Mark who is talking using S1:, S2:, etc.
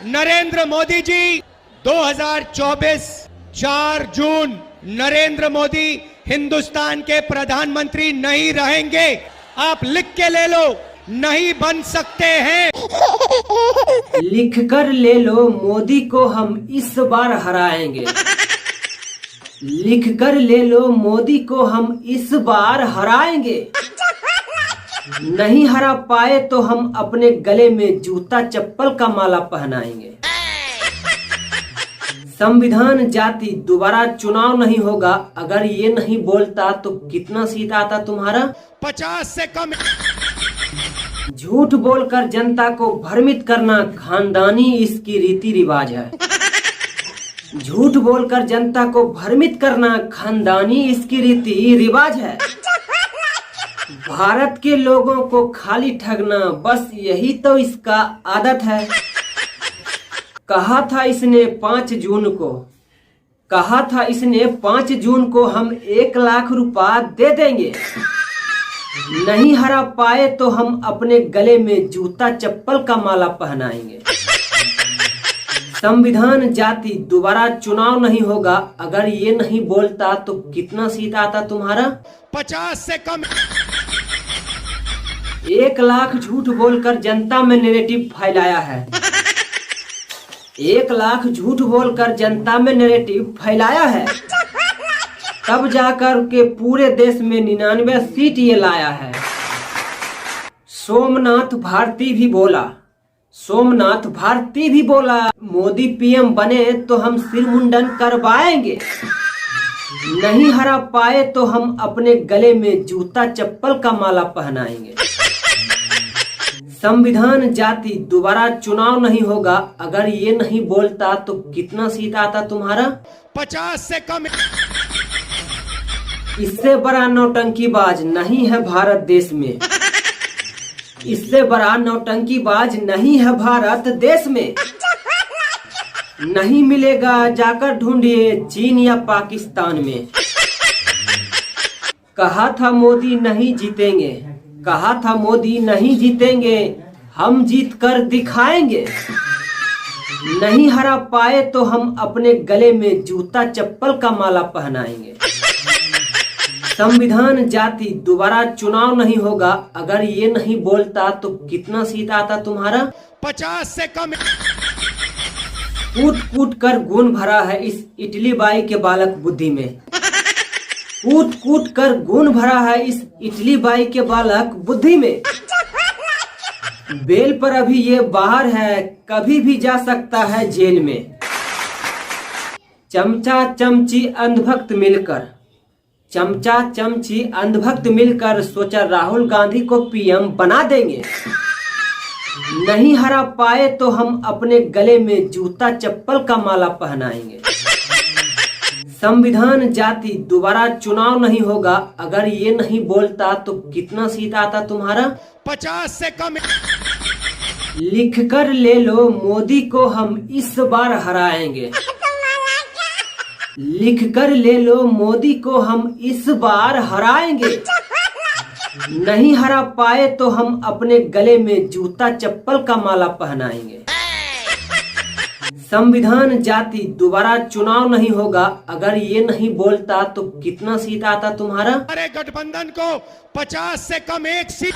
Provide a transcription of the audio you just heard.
S1: नरेंद्र मोदी जी 2024 4 जून नरेंद्र मोदी हिंदुस्तान के प्रधानमंत्री नहीं रहेंगे। आप लिख के ले लो, नहीं बन सकते हैं।
S2: लिख कर ले लो, मोदी को हम इस बार हराएंगे। लिख कर ले लो, मोदी को हम इस बार हराएंगे। नहीं हरा पाए तो हम अपने गले में जूता चप्पल का माला पहनाएंगे। संविधान जाति दोबारा चुनाव नहीं होगा। अगर ये नहीं बोलता तो कितना सीट आता तुम्हारा?
S1: 50 से कम।
S2: झूठ बोलकर जनता को भ्रमित करना खानदानी इसकी रीति रिवाज है। झूठ बोलकर जनता को भ्रमित करना खानदानी इसकी रीति रिवाज है। भारत के लोगों को खाली ठगना, बस यही तो इसका आदत है। कहा था इसने 5 जून को, कहा था इसने 5 जून को हम 1 लाख रुपया दे देंगे। नहीं हरा पाए तो हम अपने गले में जूता चप्पल का माला पहनाएंगे। संविधान जाति दोबारा चुनाव नहीं होगा। अगर ये नहीं बोलता तो कितना सीट आता तुम्हारा?
S1: 50 से कम।
S2: 1 लाख झूठ बोलकर जनता में नैरेटिव फैलाया है। 1 लाख झूठ बोलकर जनता में नैरेटिव फैलाया है। तब जाकर के पूरे देश में 99 सीट ये लाया है। सोमनाथ भारती भी बोला, सोमनाथ भारती भी बोला, मोदी पीएम बने तो हम सिर मुंडन करवाएंगे। नहीं हरा पाए तो हम अपने गले में जूता चप्पल का माला पहनाएंगे। संविधान जाति दोबारा चुनाव नहीं होगा। अगर ये नहीं बोलता तो कितना सीट आता तुम्हारा?
S1: 50 से कम।
S2: इससे बड़ा नौटंकीबाज नहीं है भारत देश में। इससे बड़ा नौटंकीबाज नहीं है भारत देश में। नहीं मिलेगा, जाकर ढूंढिए चीन या पाकिस्तान में। कहा था मोदी नहीं जीतेंगे, कहा था मोदी नहीं जीतेंगे, हम जीत कर दिखाएंगे। नहीं हरा पाए तो हम अपने गले में जूता चप्पल का माला पहनाएंगे। संविधान जाति दोबारा चुनाव नहीं होगा। अगर ये नहीं बोलता तो कितना सीट आता तुम्हारा?
S1: 50 से कम।
S2: कूट कूट कर गुण भरा है इस इटली बाई के बालक बुद्धि में। कूट कूट कर गुण भरा है इस इटली बाई के बालक बुद्धि में। बेल पर अभी ये बाहर है, कभी भी जा सकता है जेल में। चमचा चमची अंधभक्त मिलकर, चमचा चमची अंधभक्त मिलकर सोचा राहुल गांधी को पीएम बना देंगे। नहीं हरा पाए तो हम अपने गले में जूता चप्पल का माला पहनाएंगे। संविधान जाति दोबारा चुनाव नहीं होगा। अगर ये नहीं बोलता तो कितना सीट आता तुम्हारा?
S1: 50 से कम।
S2: लिख कर ले लो, मोदी को हम इस बार हराएंगे। लिख कर ले लो, मोदी को हम इस बार हराएंगे। नहीं हरा पाए तो हम अपने गले में जूता चप्पल का माला पहनाएंगे। संविधान जाति दोबारा चुनाव नहीं होगा। अगर ये नहीं बोलता तो कितना सीट आता तुम्हारा?
S1: हमारे गठबंधन को 50 से कम 1 सीट।